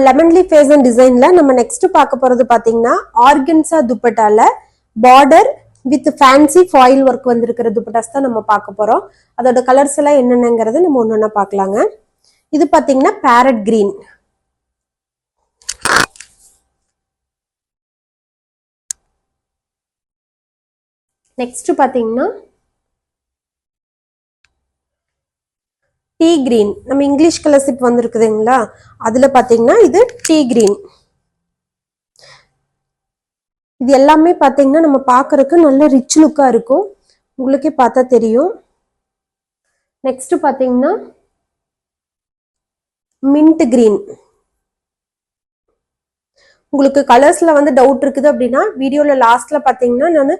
Lemon leaf fashion டிசைன்ல நம்ம next பார்க்க போறது பாத்தீங்கன்னா ஆர்கன்சா துப்பட்டால border with fancy foil work வந்திருக்கிற துப்பட்டாஸ் தான் நம்ம பார்க்க போறோம். அதோட கலர்ஸ் எல்லாம் என்னென்னங்கிறத நம்ம ஒன்னொன்னா பார்க்கலாங்க. இது பாத்தீங்கன்னா பேரட் கிரீன், நெக்ஸ்ட் பாத்தீங்கன்னா டீ கிரீன். நம்ம இங்கிலீஷ் கலர் சிப் வந்திருக்குதுங்களா, அதுல பாத்தீங்கன்னா இது டீ கிரீன். இது எல்லாமே பாத்தீங்கன்னா நம்ம பார்க்கறதுக்கு நல்ல ரிச் லுக்கா இருக்கும், உங்களுக்கே பார்த்தா தெரியும். நெக்ஸ்ட் பாத்தீங்கன்னா மின்ட் கிரீன். உங்களுக்கு கலர்ஸ்ல வந்து டவுட் இருக்குது அப்படின்னா வீடியோல லாஸ்ட்ல பாத்தீங்கன்னா நான்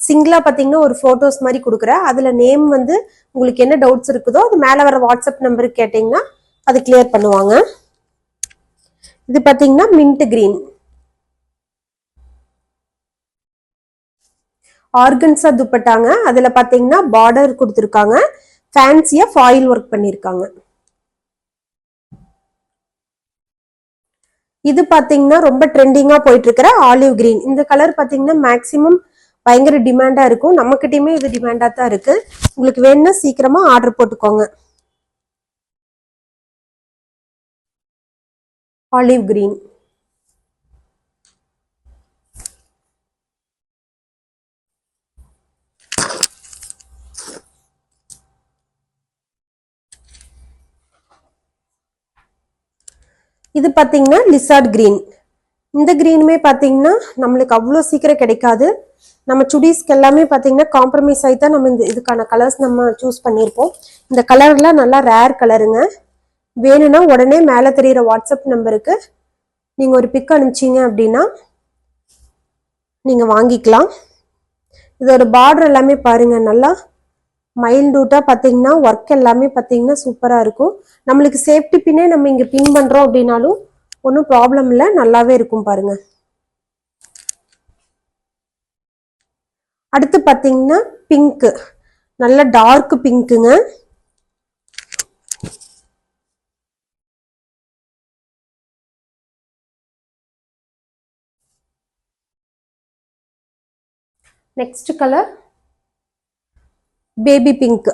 சிங்கிளா பாத்தீங்கன்னா ஒரு போட்டோஸ் மாதிரி கொடுக்குறேன். அதுல நேம் வந்து உங்களுக்கு என்ன டவுட்ஸ் இருக்குதோ அது மேல வர வாட்ஸ்அப் நம்பருக்கு கேட்டீங்கன்னா அது கிளியர் பண்ணுவாங்க. இது பாத்தீங்கன்னா மின்ட் கிரீன், ஆர்கன்சா துப்பட்டாங்க. அதுல பாத்தீங்கன்னா பார்டர் கொடுத்துருக்காங்க, ஃபேன்சியா ஃபாயில் ஒர்க் பண்ணிருக்காங்க. இது பாத்தீங்கன்னா ரொம்ப ட்ரெண்டிங்கா போயிட்டு இருக்கிற ஆலிவ் கிரீன். இந்த கலர் பாத்தீங்கன்னா மேக்சிமம் பயங்கர டிமாண்டா இருக்கும், நம்மகிட்டயுமே இது டிமாண்டா தான் இருக்கு. உங்களுக்கு வேணும்னா சீக்கிரமா ஆர்டர் போட்டுக்கோங்க. ஆலிவ் கிரீன், இது பாத்தீங்கன்னா லிசார்ட் கிரீன். இந்த கிரீனுமே பாத்தீங்கன்னா நம்மளுக்கு அவ்வளோ சீக்கிரம் கிடைக்காது. நம்ம சுடிஸ்க்கு எல்லாமே பாத்தீங்கன்னா காம்ப்ரமைஸ் ஆகி தான் நம்ம இதுக்கான கலர்ஸ் நம்ம சூஸ் பண்ணியிருப்போம். இந்த கலர்லாம் நல்லா ரேர் கலருங்க. வேணும்னா உடனே மேலே தெரியிற வாட்ஸ்அப் நம்பருக்கு நீங்க ஒரு பிக் அனுப்பிச்சிங்க அப்படின்னா நீங்க வாங்கிக்கலாம். இதோட பார்டர் எல்லாமே பாருங்க, நல்லா மைல்டூட்டா பாத்தீங்கன்னா ஒர்க் எல்லாமே பாத்தீங்கன்னா சூப்பரா இருக்கும். நம்மளுக்கு சேஃப்டி பின்னே நம்ம இங்க பின் பண்றோம் அப்படின்னாலும் ஒன்றும் ப்ராப்ளம் இல்லை, நல்லாவே இருக்கும் பாருங்க. அடுத்து பாத்தீங்கன்னா பிங்க், நல்ல டார்க் பிங்க்குங்க. Next colour baby pink.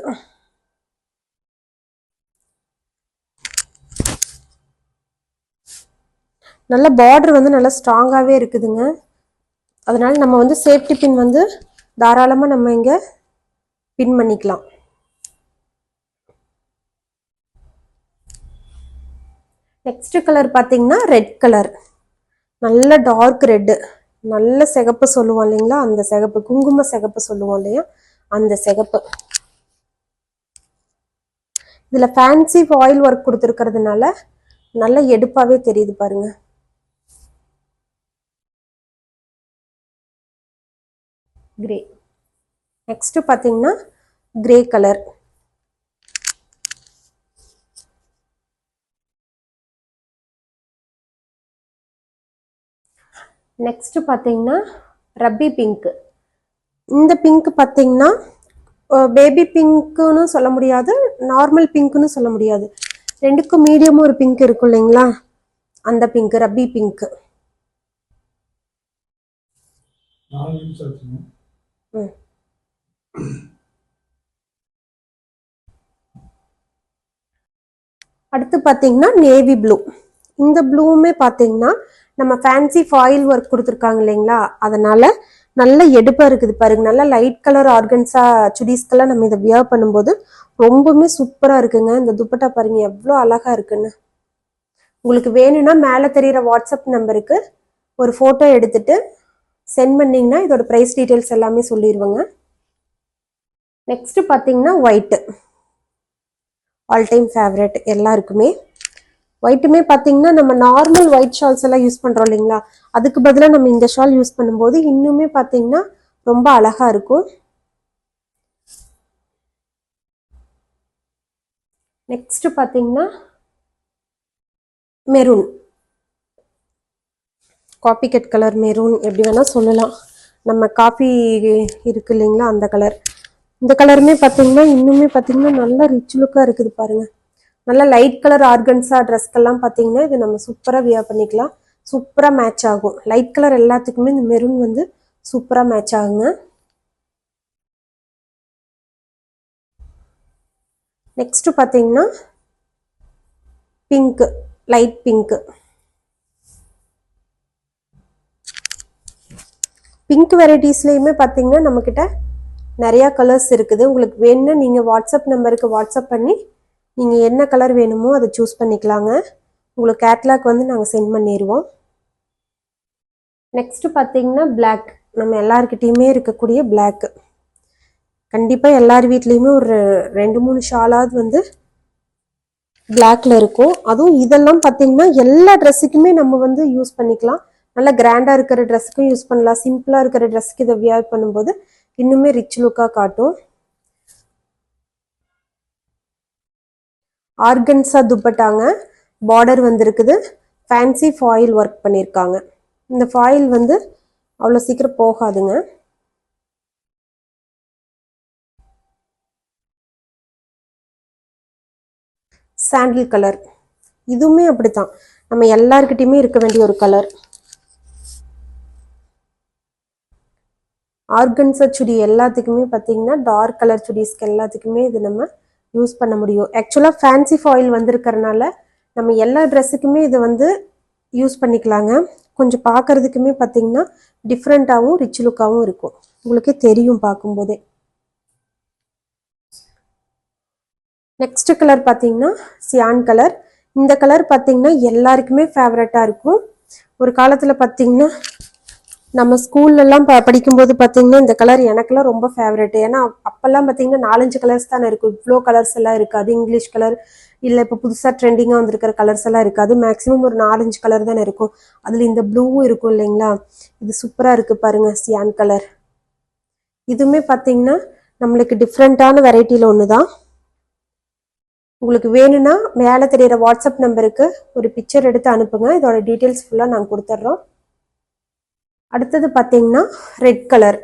நல்ல பார்டர் வந்து நல்லா ஸ்ட்ராங்காகவே இருக்குதுங்க. அதனால நம்ம வந்து சேஃப்டி பின் வந்து தாராளமாக நம்ம இங்கே பின் பண்ணிக்கலாம். நெக்ஸ்ட் கலர் பார்த்தீங்கன்னா ரெட் கலர், நல்ல டார்க் ரெட்டு, நல்ல சிகப்பு சொல்லுவோம் இல்லைங்களா, அந்த சிகப்பு, குங்கும சிகப்பு சொல்லுவோம் இல்லையா, அந்த சிகப்பு. இதில் ஃபேன்சி ஃபாயில் ஒர்க் கொடுத்துருக்கிறதுனால நல்ல எடுப்பாகவே தெரியுது பாருங்க. கிரே, நெக்ஸ்ட் பாத்தீங்கன்னா கிரே கலர். நெக்ஸ்ட் பாத்தீங்கன்னா ரப்பி பிங்க். இந்த பிங்க் பாத்தீங்கன்னா பேபி பிங்க்னு சொல்ல முடியாது, நார்மல் பிங்க்னு சொல்ல முடியாது, ரெண்டுக்கும் மீடியமும் ஒரு பிங்க் இருக்கும் இல்லைங்களா, அந்த பிங்க் ரப்பி பிங்க். அடுத்து பாத்தீங்கன்னா நேவி ப்ளூ. இந்த ப்ளூவுமே பாத்தீங்கன்னா நம்ம ஃபேன்சி ஃபாயில் ஒர்க் கொடுத்துருக்காங்க இல்லைங்களா, அதனால நல்ல எடுப்பா இருக்குது பாருங்க. நல்ல லைட் கலர் ஆர்கன்ஸா சுடிஸ்கெல்லாம் நம்ம இதை வியர் பண்ணும்போது ரொம்பவுமே சூப்பரா இருக்குங்க. இந்த துப்பட்டா பாருங்க எவ்வளோ அழகா இருக்குன்னு. உங்களுக்கு வேணும்னா மேலே தெரியிற வாட்ஸ்அப் நம்பருக்கு ஒரு ஃபோட்டோ எடுத்துட்டு சென்ட் பண்ணிங்கன்னா இதோட ப்ரைஸ் டீட்டெயில்ஸ் எல்லாமே சொல்லிடுவோங்க. நெக்ஸ்ட் பார்த்தீங்கன்னா ஒயிட்டு, ஆல் டைம் ஃபேவரட் எல்லாருக்குமே. ஒயிட்டுமே பார்த்தீங்கன்னா நம்ம நார்மல் ஒயிட் ஷால்ஸ் எல்லாம் யூஸ் பண்ணுறோம் இல்லைங்களா, அதுக்கு பதிலாக நம்ம இந்த ஷால் யூஸ் பண்ணும்போது இன்னுமே பார்த்தீங்கன்னா ரொம்ப அழகாக இருக்கும். நெக்ஸ்ட் பார்த்தீங்கன்னா maroon, coffee cut colour maroon எப்படி வேணால் சொல்லலாம், நம்ம காஃபி இருக்கு இல்லைங்களா அந்த கலர். இந்த கலருமே பார்த்தீங்கன்னா இன்னுமே பார்த்தீங்கன்னா நல்ல ரிச் லுக்காக இருக்குது பாருங்கள், நல்ல லைட் கலர் ஆர்கன்ஸா ட்ரெஸ்க்கெல்லாம் பார்த்தீங்கன்னா இது நம்ம சூப்பராக வியர் பண்ணிக்கலாம். சூப்பராக மேட்ச் ஆகும். லைட் கலர் எல்லாத்துக்குமே இந்த மெரூன் வந்து சூப்பராக மேட்ச் ஆகுங்க. நெக்ஸ்ட் பார்த்தீங்கன்னா பிங்க், லைட் பிங்க். பிங்க் வெரைட்டிஸ்லேயுமே பார்த்தீங்கன்னா நம்மக்கிட்ட நிறையா கலர்ஸ் இருக்குது. உங்களுக்கு வேணும்னா நீங்கள் வாட்ஸ்அப் நம்பருக்கு வாட்ஸ்அப் பண்ணி நீங்கள் என்ன கலர் வேணுமோ அதை சூஸ் பண்ணிக்கலாங்க. உங்களுக்கு கேட்லாக் வந்து நாங்கள் சென்ட் பண்ணிடுவோம். நெக்ஸ்ட்டு பார்த்தீங்கன்னா பிளாக், நம்ம எல்லாருக்கிட்டேயுமே இருக்கக்கூடிய பிளாக்கு. கண்டிப்பாக எல்லார் வீட்லேயுமே ஒரு 2-3 ஷாலாவது வந்து பிளாக்ல இருக்கும். அதுவும் இதெல்லாம் பார்த்தீங்கன்னா எல்லா ட்ரெஸ்ஸுக்குமே நம்ம வந்து யூஸ் பண்ணிக்கலாம். நல்லா கிராண்டாக இருக்கிற ட்ரெஸ்ஸுக்கும் யூஸ் பண்ணலாம். சிம்பிளாக இருக்கிற ட்ரெஸ்ஸுக்கு இதை வியர் பண்ணும்போது இன்னுமே ரிச் லுக்காக காட்டும். ஆர்கன்ஸா துப்பட்டாங்க, பார்டர் வந்திருக்குது. ஃபேன்சி ஃபாயில் ஒர்க் பண்ணியிருக்காங்க. இந்த ஃபாயில் வந்து அவ்வளோ சீக்கிரம் போகாதுங்க. சாண்டில் கலர், இதுவுமே அப்படித்தான், நம்ம எல்லாருக்கிட்டையுமே இருக்க வேண்டிய ஒரு கலர். ஆர்கன்ஸா சுடி எல்லாத்துக்குமே பார்த்தீங்கன்னா டார்க் கலர் சுடிஸ்க்கு எல்லாத்துக்குமே இது நம்ம யூஸ் பண்ண முடியும். ஆக்சுவலாக ஃபேன்சி ஃபாயில் வந்திருக்கறனால நம்ம எல்லா ட்ரெஸ்ஸுக்குமே இதை வந்து யூஸ் பண்ணிக்கலாங்க. கொஞ்சம் பார்க்கறதுக்குமே பார்த்தீங்கன்னா டிஃப்ரெண்ட்டாகவும் ரிச் லுக்காகவும் இருக்கும். உங்களுக்கே தெரியும் பார்க்கும்போதே. நெக்ஸ்ட் கலர் பார்த்தீங்கன்னா சியான் கலர். இந்த கலர் பார்த்தீங்கன்னா எல்லாருக்குமே ஃபேவரட்டாக இருக்கும். ஒரு காலத்தில் பார்த்தீங்கன்னா நம்ம ஸ்கூல்லலாம் படிக்கும்போது பார்த்தீங்கன்னா இந்த கலர் எனக்கெல்லாம் ரொம்ப ஃபேவரெட்டு. ஏன்னா அப்போல்லாம் பார்த்தீங்கன்னா 4-5 கலர்ஸ் தானே இருக்கும். இவ்வளோ கலர்ஸ் எல்லாம் இருக்காது. இங்கிலீஷ் கலர் இல்லை இப்போ புதுசாக ட்ரெண்டிங்காக வந்திருக்கிற கலர்ஸ் எல்லாம் இருக்காது. மேக்ஸிமம் ஒரு 4-5 கலர் தானே இருக்கும். அதில் இந்த ப்ளூவும் இருக்கும் இல்லைங்களா? இது சூப்பராக இருக்குது பாருங்கள், சியான் கலர். இதுவுமே பார்த்தீங்கன்னா நம்மளுக்கு டிஃப்ரெண்ட்டான வெரைட்டியில் ஒன்று தான். உங்களுக்கு வேணும்னா மேலே தெரியிற வாட்ஸ்அப் நம்பருக்கு ஒரு பிக்சர் எடுத்து அனுப்புங்க. இதோட டீட்டெயில்ஸ் ஃபுல்லாக நாங்கள் கொடுத்துட்றோம். அடுத்தது பார்த்தீங்கன்னா ரெட் கலர்.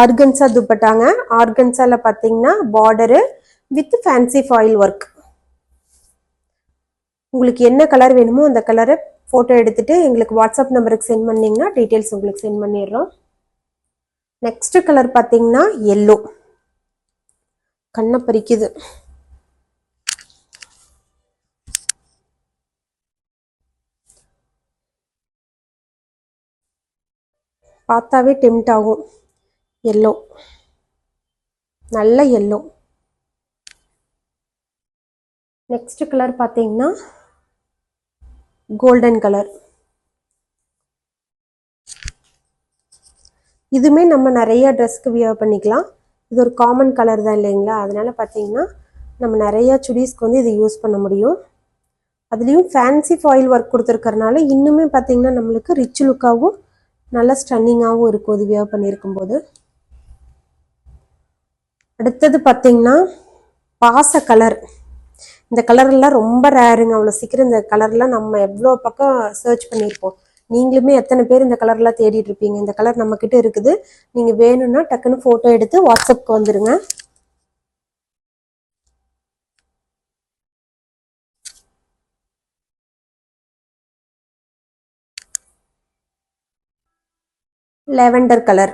ஆர்கன்ஸா துப்பட்டாங்க. ஆர்கன்ஸால பார்த்தீங்கன்னா border with fancy foil work. உங்களுக்கு என்ன கலர் வேணுமோ அந்த கலரை ஃபோட்டோ எடுத்துட்டு எங்களுக்கு வாட்ஸ்அப் நம்பருக்கு சென்ட் பண்ணிங்கன்னா டீட்டெயில்ஸ் உங்களுக்கு சென்ட் பண்ணிடுறோம். நெக்ஸ்ட் கலர் பார்த்தீங்கன்னா எல்லோ, கண்ணை பறிக்குது. பார்த்தாவே டெம்ட் ஆகும். எல்லோ, நல்ல எல்லோ. நெக்ஸ்ட் கலர் பார்த்தீங்கன்னா கோல்டன் கலர். இதுவுமே நம்ம நிறைய ட்ரெஸ்க்கு வியர் பண்ணிக்கலாம். இது ஒரு காமன் கலர் தான் இல்லைங்களா? அதனால பார்த்தீங்கன்னா நம்ம நிறையா சுடிஸ்க்கு வந்து இது யூஸ் பண்ண முடியும். அதுலேயும் ஃபேன்சி ஃபாயில் ஒர்க் கொடுத்துருக்கறனால இன்னுமே பார்த்தீங்கன்னா நம்மளுக்கு ரிச் லுக்காகவும் நல்லா ஸ்டன்னிங்காகவும் இருக்கும் இது வியர் பண்ணியிருக்கும் போது. அடுத்தது பார்த்தீங்கன்னா பாச கலர். இந்த கலர்லாம் ரொம்ப ரேருங்க. அவ்வளோ சீக்கிரம் இந்த கலர்லாம் நம்ம எவ்வளோ பக்கம் சர்ச் பண்ணியிருப்போம். நீங்களுமே எத்தனை பேர் இந்த கலர்லாம் தேடிட்டு இருப்பீங்க. இந்த கலர் நம்மக்கிட்ட இருக்குது. நீங்கள் வேணும்னா டக்குன்னு ஃபோட்டோ எடுத்து வாட்ஸ்அப்க்கு வந்துடுங்க. லேவெண்டர் கலர்,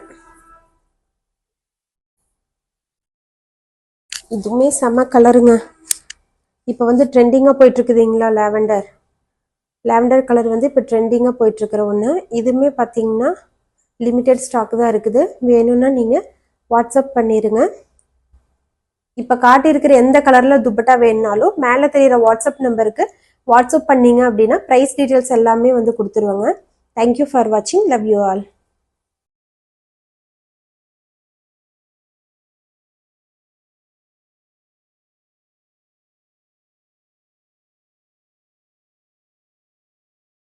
இதுவுமே செம்ம கலருங்க. இப்போ வந்து ட்ரெண்டிங்காக போயிட்டுருக்குதுங்களா லேவெண்டர். லேவெண்டர் கலர் வந்து இப்போ ட்ரெண்டிங்காக போயிட்டுருக்கிற ஒன்று. இதுவுமே பார்த்தீங்கன்னா லிமிட்டெட் ஸ்டாக் தான் இருக்குது. வேணும்னா நீங்கள் வாட்ஸ்அப் பண்ணிடுங்க. இப்போ காட்டியிருக்கிற எந்த கலரில் துப்பட்டா வேணுனாலும் மேலே தெரிகிற வாட்ஸ்அப் நம்பருக்கு வாட்ஸ்அப் பண்ணிங்க அப்படின்னா ப்ரைஸ் டீட்டெயில்ஸ் எல்லாமே வந்து கொடுத்துருவாங்க. தேங்க்யூ ஃபார் வாட்சிங். Love you all.